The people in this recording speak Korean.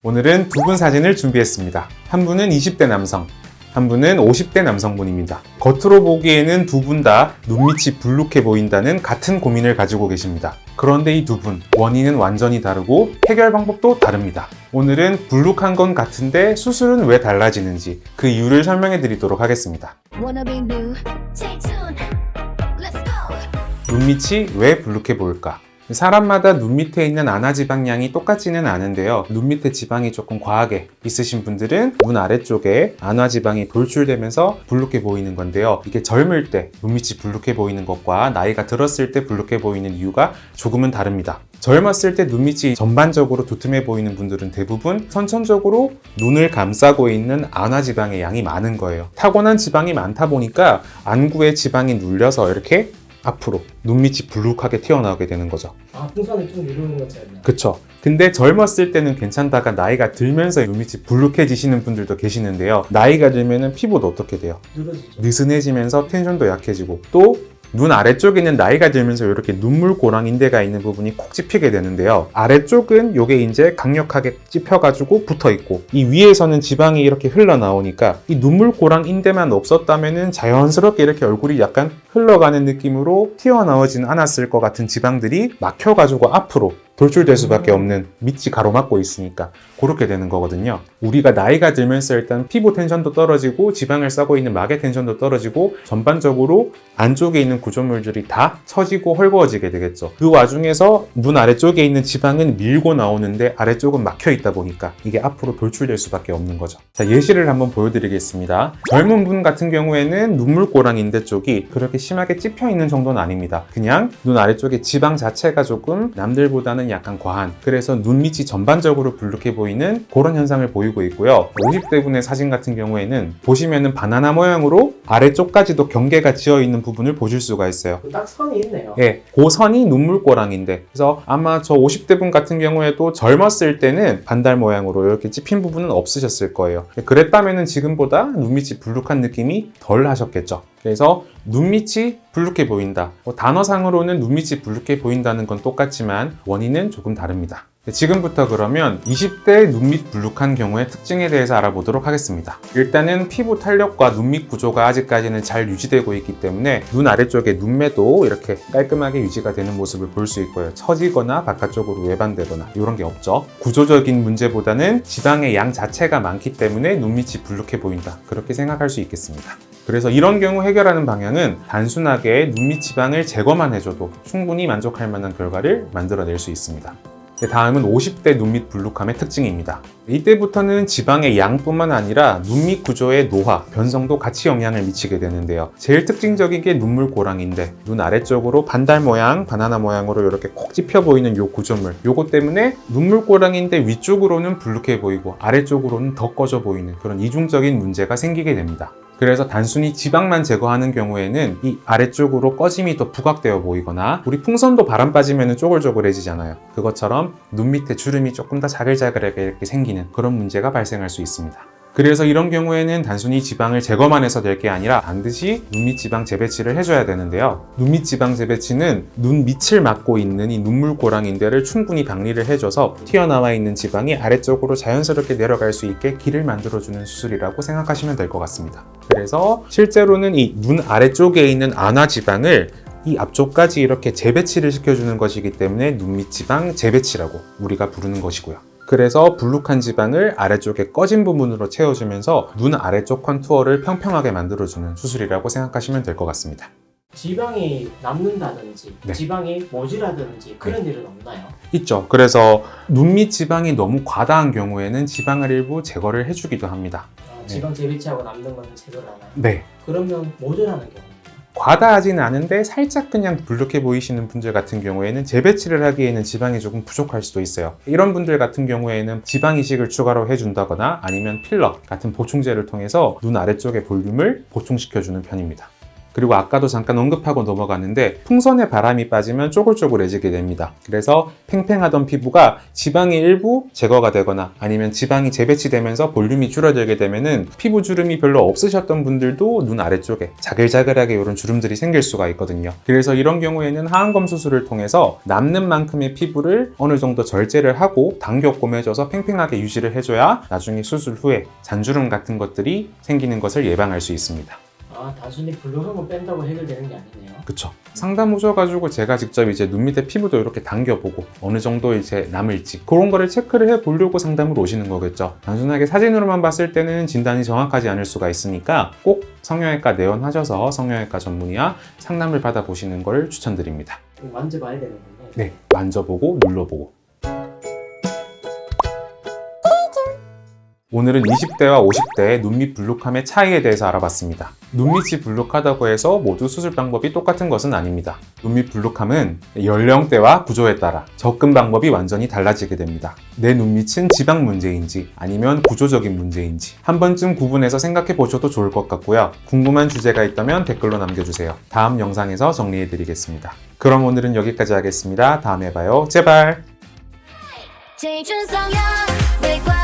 오늘은 두 분 사진을 준비했습니다. 한 분은 20대 남성, 한 분은 50대 남성분입니다. 겉으로 보기에는 두 분 다 눈밑이 불룩해 보인다는 같은 고민을 가지고 계십니다. 그런데 이 두 분, 원인은 완전히 다르고 해결 방법도 다릅니다. 오늘은 불룩한 건 같은데 수술은 왜 달라지는지 그 이유를 설명해 드리도록 하겠습니다. Wanna be new. Stay tuned. Let's go. 눈밑이 왜 불룩해 보일까? 사람마다 눈 밑에 있는 안화지방량이 똑같지는 않은데요. 눈 밑에 지방이 조금 과하게 있으신 분들은 눈 아래쪽에 안화지방이 돌출되면서 불룩해 보이는 건데요. 이게 젊을 때 눈밑이 불룩해 보이는 것과 나이가 들었을 때 불룩해 보이는 이유가 조금은 다릅니다. 젊었을 때 눈밑이 전반적으로 두툼해 보이는 분들은 대부분 선천적으로 눈을 감싸고 있는 안화지방의 양이 많은 거예요. 타고난 지방이 많다 보니까 안구에 지방이 눌려서 이렇게 앞으로 눈밑이 불룩하게 튀어나오게 되는 거죠. 풍선을 좀 이루는 거지 않나요? 그쵸. 근데 젊었을 때는 괜찮다가 나이가 들면서 눈밑이 불룩해지시는 분들도 계시는데요. 나이가 들면은 피부도 어떻게 돼요? 늘어지죠. 느슨해지면서 텐션도 약해지고 또 눈 아래쪽에는 나이가 들면서 이렇게 눈물고랑 인대가 있는 부분이 콕 찝히게 되는데요. 아래쪽은 요게 이제 강력하게 찝혀가지고 붙어있고 이 위에서는 지방이 이렇게 흘러나오니까 이 눈물고랑 인대만 없었다면은 자연스럽게 이렇게 얼굴이 약간 흘러가는 느낌으로 튀어나오진 않았을 것 같은 지방들이 막혀가지고 앞으로 돌출될 수밖에 없는 밑이 가로막고 있으니까 그렇게 되는 거거든요. 우리가 나이가 들면서 일단 피부 텐션도 떨어지고 지방을 싸고 있는 막의 텐션도 떨어지고 전반적으로 안쪽에 있는 구조물들이 다 처지고 헐거워지게 되겠죠. 그 와중에서 눈 아래쪽에 있는 지방은 밀고 나오는데 아래쪽은 막혀 있다 보니까 이게 앞으로 돌출될 수밖에 없는 거죠. 자, 예시를 한번 보여드리겠습니다. 젊은 분 같은 경우에는 눈물고랑 인대 쪽이 그렇게 심하게 찝혀 있는 정도는 아닙니다. 그냥 눈 아래쪽에 지방 자체가 조금 남들보다는 약간 과한, 그래서 눈밑이 전반적으로 불룩해 보이는 그런 현상을 보이고 있고요. 50대 분의 사진 같은 경우에는 보시면은 바나나 모양으로 아래쪽까지도 경계가 지어 있는 부분을 보실 수가 있어요. 딱 선이 있네요. 예, 그 선이 눈물고랑인데, 그래서 아마 저 50대 분 같은 경우에도 젊었을 때는 반달 모양으로 이렇게 찝힌 부분은 없으셨을 거예요. 그랬다면은 지금보다 눈밑이 불룩한 느낌이 덜 하셨겠죠. 그래서 눈밑이 불룩해 보인다. 단어상으로는 눈밑이 불룩해 보인다는 건 똑같지만 원인은 조금 다릅니다. 지금부터 그러면 20대 눈밑 불룩한 경우의 특징에 대해서 알아보도록 하겠습니다. 일단은 피부 탄력과 눈밑 구조가 아직까지는 잘 유지되고 있기 때문에 눈 아래쪽에 눈매도 이렇게 깔끔하게 유지가 되는 모습을 볼 수 있고요. 처지거나 바깥쪽으로 외반되거나 이런 게 없죠. 구조적인 문제보다는 지방의 양 자체가 많기 때문에 눈밑이 불룩해 보인다. 그렇게 생각할 수 있겠습니다. 그래서 이런 경우 해결하는 방향은 단순하게 눈밑 지방을 제거만 해줘도 충분히 만족할 만한 결과를 만들어낼 수 있습니다. 다음은 50대 눈밑 불룩함의 특징입니다. 이때부터는 지방의 양뿐만 아니라 눈밑 구조의 노화, 변성도 같이 영향을 미치게 되는데요. 제일 특징적인 게 눈물고랑인데 눈 아래쪽으로 반달 모양, 바나나 모양으로 이렇게 콕 찝혀 보이는 요 구조물, 요거 때문에 눈물고랑인데 위쪽으로는 불룩해 보이고 아래쪽으로는 더 꺼져 보이는 그런 이중적인 문제가 생기게 됩니다. 그래서 단순히 지방만 제거하는 경우에는 이 아래쪽으로 꺼짐이 더 부각되어 보이거나 우리 풍선도 바람 빠지면 쪼글쪼글해지잖아요. 그것처럼 눈 밑에 주름이 조금 더 자글자글하게 이렇게 생기는 그런 문제가 발생할 수 있습니다. 그래서 이런 경우에는 단순히 지방을 제거만 해서 될 게 아니라 반드시 눈밑 지방 재배치를 해줘야 되는데요. 눈밑 지방 재배치는 눈 밑을 막고 있는 이 눈물고랑 인대를 충분히 박리를 해줘서 튀어나와 있는 지방이 아래쪽으로 자연스럽게 내려갈 수 있게 길을 만들어주는 수술이라고 생각하시면 될 것 같습니다. 그래서 실제로는 이 눈 아래쪽에 있는 안화지방을 이 앞쪽까지 이렇게 재배치를 시켜주는 것이기 때문에 눈밑 지방 재배치라고 우리가 부르는 것이고요. 그래서 불룩한 지방을 아래쪽에 꺼진 부분으로 채워주면서 눈 아래쪽 컨투어를 평평하게 만들어주는 수술이라고 생각하시면 될 것 같습니다. 지방이 남는다든지 네. 지방이 모질하다든지 그런 일은 없나요? 있죠. 그래서 눈밑 지방이 너무 과다한 경우에는 지방을 일부 제거를 해주기도 합니다. 지방 재배치하고 남는 거는 제거를 하나요? 네. 그러면 모질하는 경우 과다하지는 않은데 살짝 그냥 불룩해 보이시는 분들 같은 경우에는 재배치를 하기에는 지방이 조금 부족할 수도 있어요. 이런 분들 같은 경우에는 지방 이식을 추가로 해준다거나 아니면 필러 같은 보충제를 통해서 눈 아래쪽의 볼륨을 보충시켜주는 편입니다. 그리고 아까도 잠깐 언급하고 넘어갔는데 풍선에 바람이 빠지면 쪼글쪼글해지게 됩니다. 그래서 팽팽하던 피부가 지방이 일부 제거가 되거나 아니면 지방이 재배치되면서 볼륨이 줄어들게 되면은 피부 주름이 별로 없으셨던 분들도 눈 아래쪽에 자글자글하게 이런 주름들이 생길 수가 있거든요. 그래서 이런 경우에는 하안검 수술을 통해서 남는 만큼의 피부를 어느 정도 절제를 하고 당겨 꼬매줘서 팽팽하게 유지를 해줘야 나중에 수술 후에 잔주름 같은 것들이 생기는 것을 예방할 수 있습니다. 아, 단순히 블록한 거 뺀다고 해결되는 게 아니네요. 그쵸. 상담 오셔가지고 제가 직접 이제 눈 밑에 피부도 이렇게 당겨보고 어느 정도 이제 남을지 그런 거를 체크를 해보려고 상담으로 오시는 거겠죠. 단순하게 사진으로만 봤을 때는 진단이 정확하지 않을 수가 있으니까 꼭 성형외과 내원하셔서 성형외과 전문의와 상담을 받아보시는 걸 추천드립니다. 만져봐야 되는군요. 네, 만져보고 눌러보고. 오늘은 20대와 50대의 눈밑 블룩함의 차이에 대해서 알아봤습니다. 눈밑이 블룩하다고 해서 모두 수술 방법이 똑같은 것은 아닙니다. 눈밑 블룩함은 연령대와 구조에 따라 접근 방법이 완전히 달라지게 됩니다. 내 눈밑은 지방 문제인지 아니면 구조적인 문제인지 한 번쯤 구분해서 생각해 보셔도 좋을 것 같고요. 궁금한 주제가 있다면 댓글로 남겨주세요. 다음 영상에서 정리해 드리겠습니다. 그럼 오늘은 여기까지 하겠습니다. 다음에 봐요. 제발! 青春上扬，微光。